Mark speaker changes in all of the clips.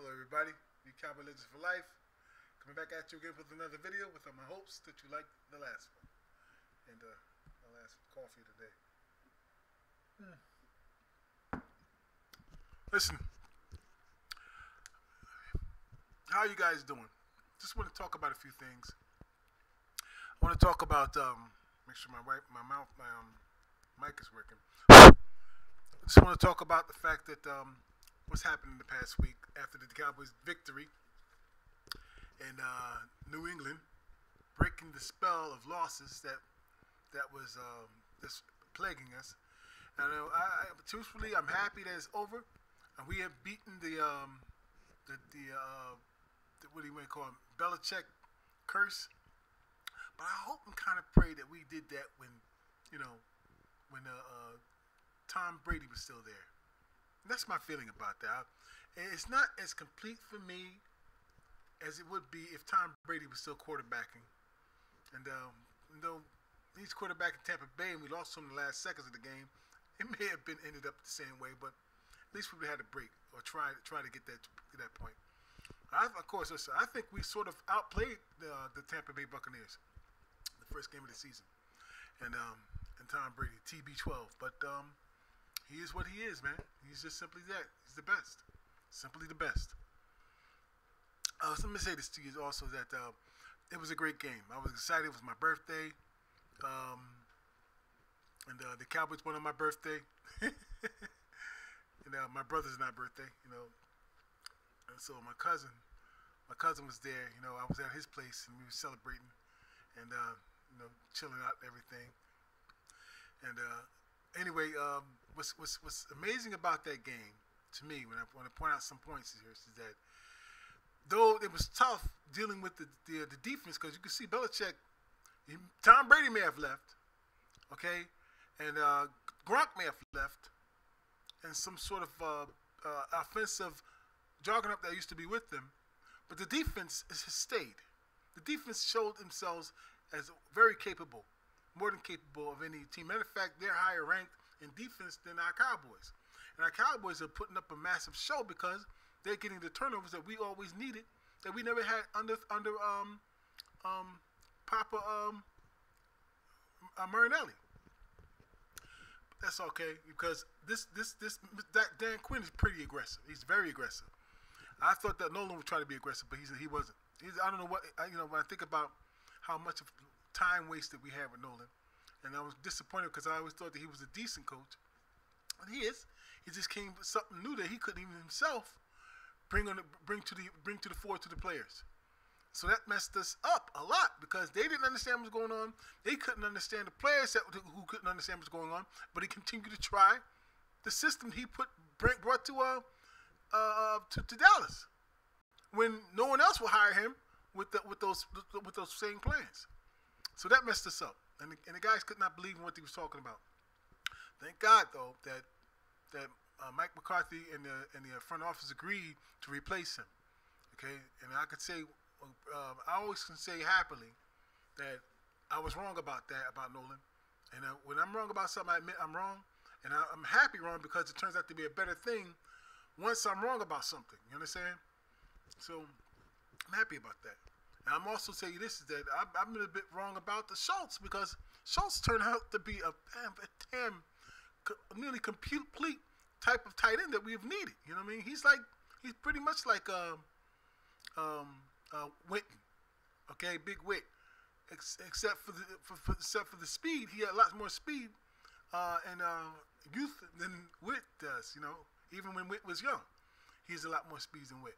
Speaker 1: Hello everybody, Be Cowboy Legends for Life. Coming back at you again with another video with my hopes that you like the last one. And my last coffee today. Listen, how you guys doing? Just want to talk about a few things. I want to talk about, make sure my mic is working. I just want to talk about the fact that what's happened in the past week after the Cowboys' victory in New England, breaking the spell of losses that was just plaguing us. And truthfully, I'm happy that it's over, and we have beaten the what do you want to call it, Belichick curse. But I hope and kind of pray that we did that when Tom Brady was still there. That's my feeling about that. It's not as complete for me as it would be if Tom Brady was still quarterbacking. And though he's quarterbacking Tampa Bay and we lost him in the last seconds of the game, it may have been ended up the same way, but at least we had a break or try to get that point. Of course, listen, I think we sort of outplayed the Tampa Bay Buccaneers the first game of the season, and Tom Brady TB12, but he is what he is, man. He's just simply that. He's the best. Simply the best. So let me say this to you also, that it was a great game. I was excited. It was my birthday. And the Cowboys won on my birthday. And my brother's not birthday, And so my cousin was there. I was at his place and we were celebrating and chilling out and everything. And anyway, what's amazing about that game to me, when I want to point out some points here, is that though it was tough dealing with the defense, because you can see Belichick, Tom Brady may have left, okay, and Gronk may have left, and some sort of offensive juggernaut that used to be with them, but the defense has stayed. The defense showed themselves as very capable, more than capable of any team. Matter of fact, they're higher ranked in defense than our Cowboys. And our Cowboys are putting up a massive show because they're getting the turnovers that we always needed, that we never had under Papa Marinelli. That's okay, because that Dan Quinn is pretty aggressive. He's very aggressive. I thought that Nolan would try to be aggressive, but he wasn't. I don't know what when I think about how much of time wasted we had with Nolan, and I was disappointed because I always thought that he was a decent coach. And he is. He just came with something new that he couldn't even himself bring to the fore to the players. So that messed us up a lot because they didn't understand what's going on. They couldn't understand the players who couldn't understand what's going on. But he continued to try the system he brought to Dallas when no one else would hire him with those same plans. So that messed us up, and the guys could not believe in what he was talking about. Thank God, though, that Mike McCarthy and the front office agreed to replace him. Okay, and I could say, I always can say happily that I was wrong about Nolan. And when I'm wrong about something, I admit I'm wrong, and I'm happy wrong because it turns out to be a better thing once I'm wrong about something. You understand? So I'm happy about that. And I'm also saying this, is that I'm a bit wrong about the Schultz, because Schultz turned out to be a nearly complete type of tight end that we've needed. You know what I mean? He's pretty much like Witten, okay, Big Witt, except for the speed. He had a lot more speed and youth than Witt does. Even when Witt was young, he has a lot more speed than Witt.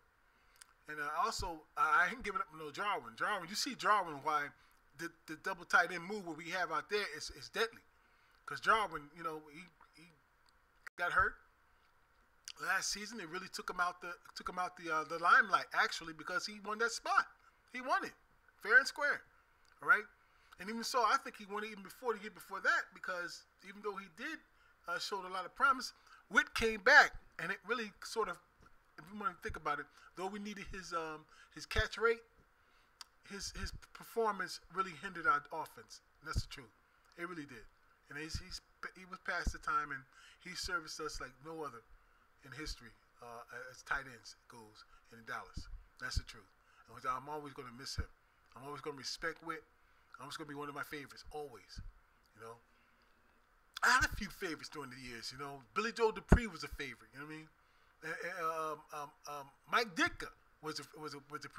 Speaker 1: And also, I ain't giving up no Jarwin. You see Jarwin, why the double tight end move what we have out there is deadly. Because Jarwin, he got hurt last season. It really took him out the limelight, actually, because he won that spot. He won it fair and square. All right. And even so, I think he won it even before the year before that, because even though he did showed a lot of promise, Witt came back, and it really sort of, if you want to think about it, though we needed his catch rate, his performance really hindered our offense. And that's the truth. It really did. And he was past the time, and he serviced us like no other in history as tight ends goes in Dallas. That's the truth. And I'm always going to miss him. I'm always going to respect Witt. I'm just going to be one of my favorites, always. You know, I had a few favorites during the years. You know, Billy Joe Dupree was a favorite. You know what I mean? Mike Ditka was a pretty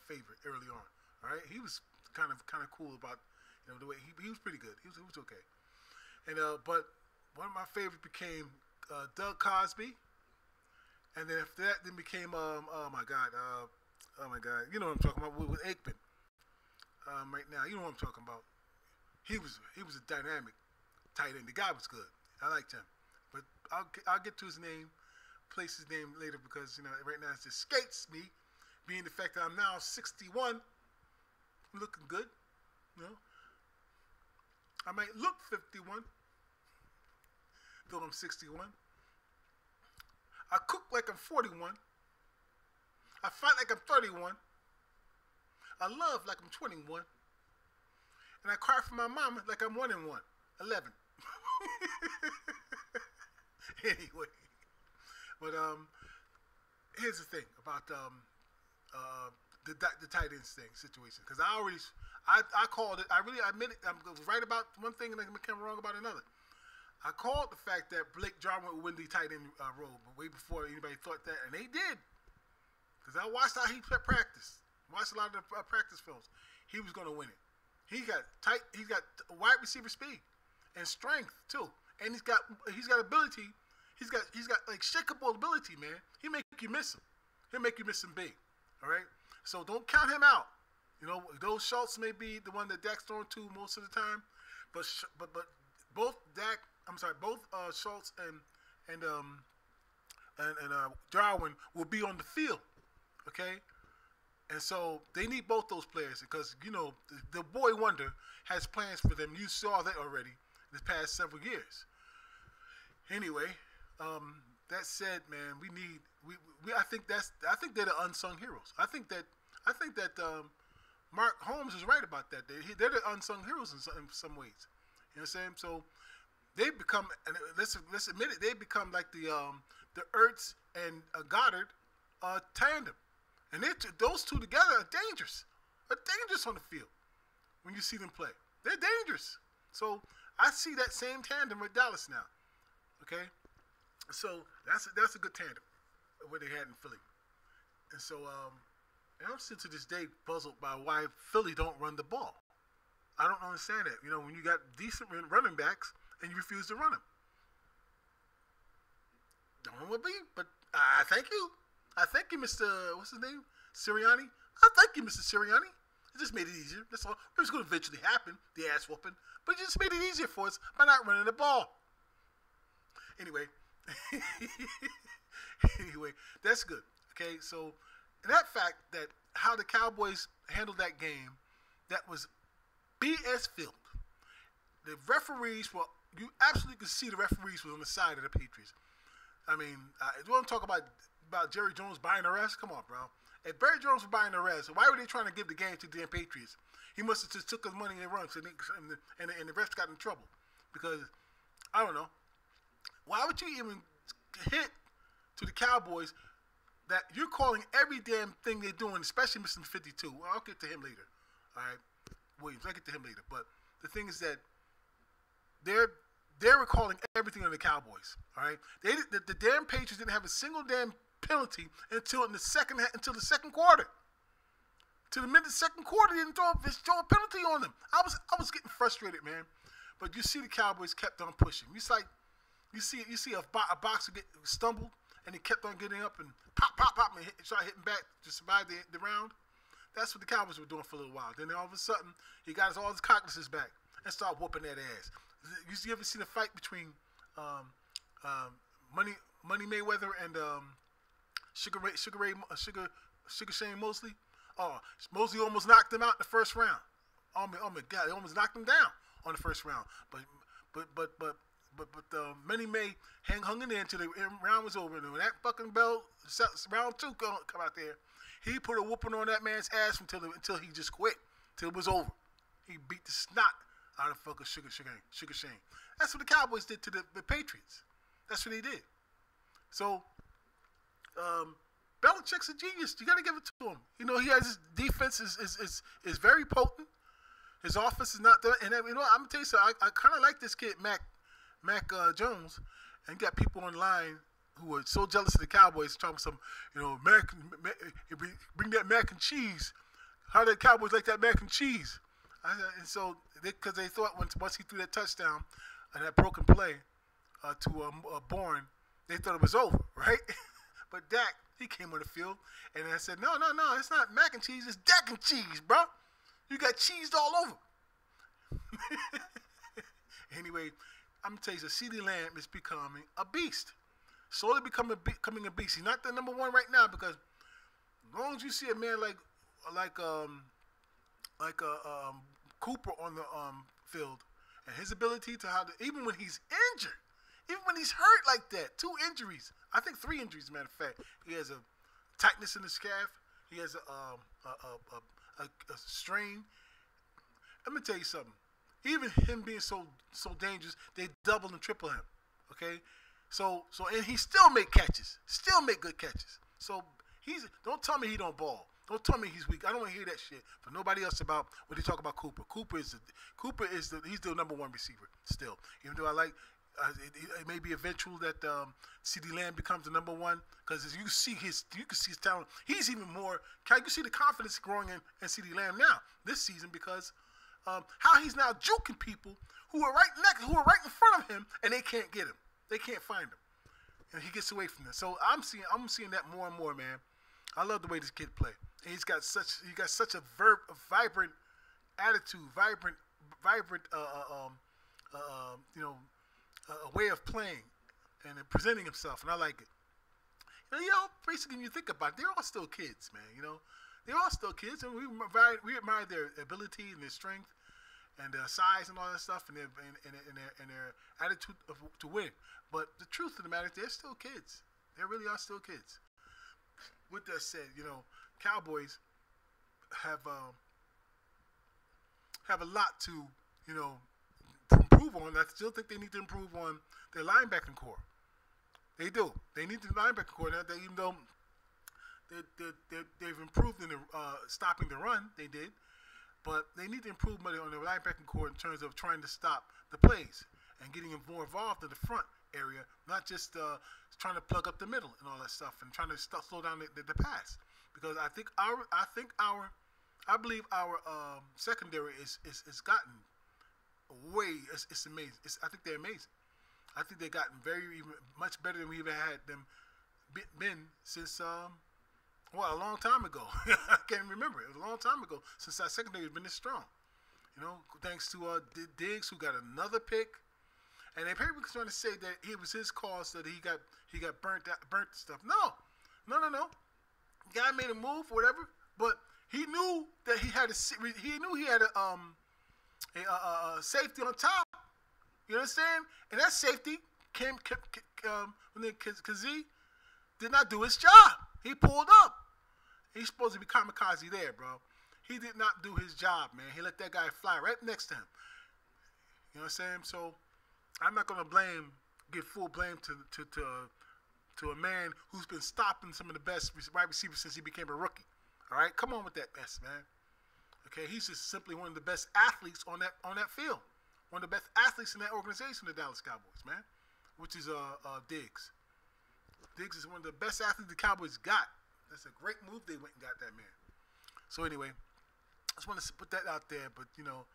Speaker 1: favorite early on. All right, he was kind of cool about, you know, the way he was pretty good. He was okay. And but one of my favorites became Doug Cosby, and then after that, then became oh my god, you know what I'm talking about with Aikman. Right now, you know what I'm talking about. He was a dynamic tight end. The guy was good. I liked him, but I'll get to his name, place his name later, because you know right now it just escapes me, being the fact that I'm now 61, looking good. You know, I might look 51, though I'm 61. I cook like I'm 41. I fight like I'm 31. I love like I'm 21. And I cry for my mama like I'm 1 and 1. 11. Anyway. But here's the thing about the tight ends thing situation. Because I called it. I admit it. I was right about one thing and I became wrong about another. I called the fact that Blake Jarwin would win the tight end role, but way before anybody thought that, and they did. Because I watched how he practiced. Watched a lot of the practice films. He was going to win it. He's got wide receiver speed and strength too, and he's got ability. He's got like shakeable ability, man. He make you miss him. He'll make you miss him big. All right. So don't count him out. You know, those Schultz may be the one that Dak's throwing to most of the time, but both Schultz and Jarwin will be on the field. Okay. And so they need both those players because, you know, the boy wonder has plans for them. You saw that already in the past several years. Anyway, that said, man, I think they're the unsung heroes. I think that Mark Holmes is right about that. They're the unsung heroes in some ways. You know what I'm saying? So they become, and let's admit it, they become like the Ertz and Goddard tandem. And those two together are dangerous. They're dangerous on the field when you see them play. They're dangerous. So I see that same tandem with Dallas now. Okay? So that's a good tandem, what they had in Philly. And so and I'm still to this day puzzled by why Philly don't run the ball. I don't understand that. You know, when you got decent running backs and you refuse to run them. Don't know what be, but I thank you. I thank you, Mr. What's his name? Sirianni. I thank you, Mr. Sirianni. It just made it easier. That's all. It was going to eventually happen, the ass whooping. But you just made it easier for us by not running the ball. Anyway. Anyway, that's good. Okay, so that fact that how the Cowboys handled that game, that was BS filled. The referees were, you absolutely could see the referees were on the side of the Patriots. I mean, you want to talk about Jerry Jones buying a rest? Come on, bro. If Jerry Jones was buying a rest, why were they trying to give the game to the damn Patriots? He must have just took his money and run, and the refs got in trouble. Because, I don't know, why would you even hit to the Cowboys that you're calling every damn thing they're doing, especially Mr. 52? Well, I'll get to him later. All right? Williams, I'll get to him later. But the thing is that they were calling everything on the Cowboys. All right, the damn Patriots didn't have a single damn penalty until the second quarter. To the mid second quarter, they didn't throw a penalty on them. I was getting frustrated, man. But you see, the Cowboys kept on pushing. It's like you see a boxer get stumbled and he kept on getting up and pop, and start hitting back to survive the round. That's what the Cowboys were doing for a little while. Then all of a sudden, he got all his cognizance back and started whooping that ass. You ever seen a fight between Money Mayweather and Sugar Shane Mosley? Oh, Mosley almost knocked him out in the first round. Oh my God, he almost knocked him down on the first round. But Money May hung in there until the round was over. And when that fucking bell, round 2 come out there, he put a whooping on that man's ass until he just quit, till it was over. He beat the snot out of fucking Sugar Shane. That's what the Cowboys did to the Patriots. That's what they did. So Um, Belichick's a genius. You got to give it to him. You know, he has his defense is very potent. His offense is not done. And you know, I'm gonna tell you something. I kind of like this kid, Mac Jones, and got people online who are so jealous of the Cowboys, talking some, you know, bring that mac and cheese. How the Cowboys like that mac and cheese? And so, because they thought once he threw that touchdown and that broken play to Bourne, they thought it was over, right? But Dak, he came on the field, and I said, no, it's not mac and cheese, it's Dak and cheese, bro. You got cheesed all over. Anyway, I'm going to tell you, CeeDee Lamb is becoming a beast. Slowly becoming a beast. He's not the number one right now because as long as you see a man like Cooper on the field and his ability to even when he's injured, even when he's hurt like that, 2 injuries, I think 3 injuries, as a matter of fact. He has a tightness in his calf. He has a strain. Let me tell you something. Even him being so dangerous, they double and triple him. Okay, so and he still make catches, still make good catches. So don't tell me he don't ball. Don't tell me he's weak. I don't want to hear that shit from nobody else about what they talk about Cooper. He's the number 1 receiver still. Even though I like. It may be eventual that CeeDee Lamb becomes the number 1 because you can see his talent. He's even more. You can see the confidence growing in CeeDee Lamb now this season because how he's now juking people who are right in front of him and they can't get him. They can't find him, and he gets away from them. So I'm seeing that more and more, man. I love the way this kid play. And he's got such a vibrant attitude, vibrant a way of playing and presenting himself, and I like it. You know, basically, when you think about it, they're all still kids, man. You know, they're all still kids, and we admire their ability and their strength and their size and all that stuff, and their attitude to win. But the truth of the matter is, they're still kids. They really are still kids. With that said, you know, Cowboys have a lot to, you know, improve on. I still think they need to improve on their linebacking core. They do. They need the linebacking core. Even though they've improved in stopping the run, they did. But they need to improve on their linebacking core in terms of trying to stop the plays and getting more involved in the front area, not just trying to plug up the middle and all that stuff and trying to slow down the pass. Because I believe our secondary is gotten it's amazing. I think they're amazing. I think they've gotten much better than we even had them been since a long time ago. I can't remember. It was a long time ago since our secondary has been this strong. You know, thanks to Diggs, who got another pick, and they probably trying to say that it was his cause that he got burnt and stuff. No. The guy made a move or whatever, but he knew that he had a safety on top. You understand? And that safety came when Kazee did not do his job. He pulled up. He's supposed to be kamikaze there, bro. He did not do his job, man. He let that guy fly right next to him. You know what I'm saying? So I'm not gonna give full blame to a man who's been stopping some of the best wide receivers since he became a rookie. All right, come on with that mess, man. Okay, he's just simply one of the best athletes on that field. One of the best athletes in that organization, the Dallas Cowboys, man, which is Diggs. Diggs is one of the best athletes the Cowboys got. That's a great move they went and got that man. So anyway, I just wanted to put that out there. But you know,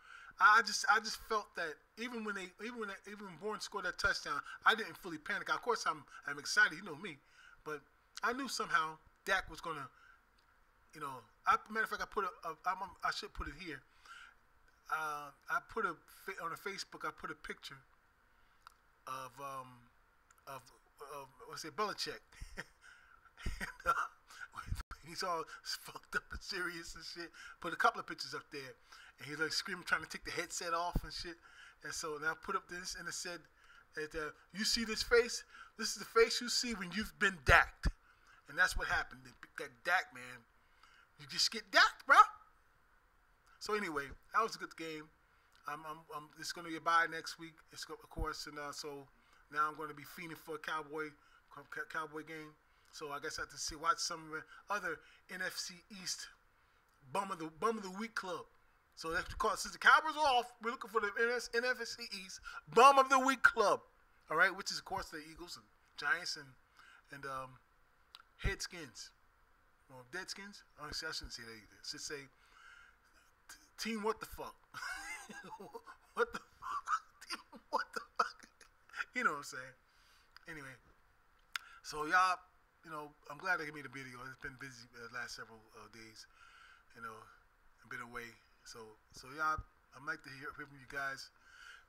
Speaker 1: I just felt that even when Bourne scored that touchdown, I didn't fully panic. Of course, I'm excited. You know me, but I knew somehow Dak was gonna. You know, matter of fact, I should put it here. I put on Facebook. I put a picture of what's it, Belichick. And, he's all fucked up and serious and shit. Put a couple of pictures up there, and he's like screaming, trying to take the headset off and shit. And so now I put up this, and it said, "You see this face? This is the face you see when you've been dacked." And that's what happened. That Dak, man. You just get dacked, bro. So anyway, that was a good game. It's going to be a bye next week, of course, and so now I'm going to be fiending for a Cowboy game. So I guess I have to watch some other NFC East bum of the week club. So that's because since the Cowboys are off, we're looking for the NFC East bum of the week club. All right, which is of course the Eagles and Giants and Headskins. Well, Deadskins. Honestly, I shouldn't say that either. It should say Team What the Fuck. What the fuck? Team What the fuck? You know what I'm saying? Anyway, so y'all, I'm glad I made a video. It's been busy the last several days. I've been away. So y'all, I'd like to hear from you guys.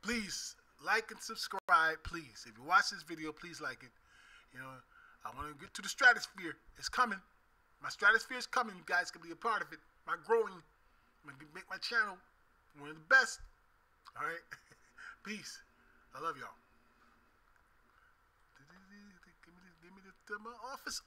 Speaker 1: Please like and subscribe. Please, if you watch this video, please like it. I want to get to the stratosphere. It's coming. My stratosphere is coming. You guys can be a part of it. My growing. I'm gonna make my channel one of the best. All right. Peace. I love y'all. Give me my office.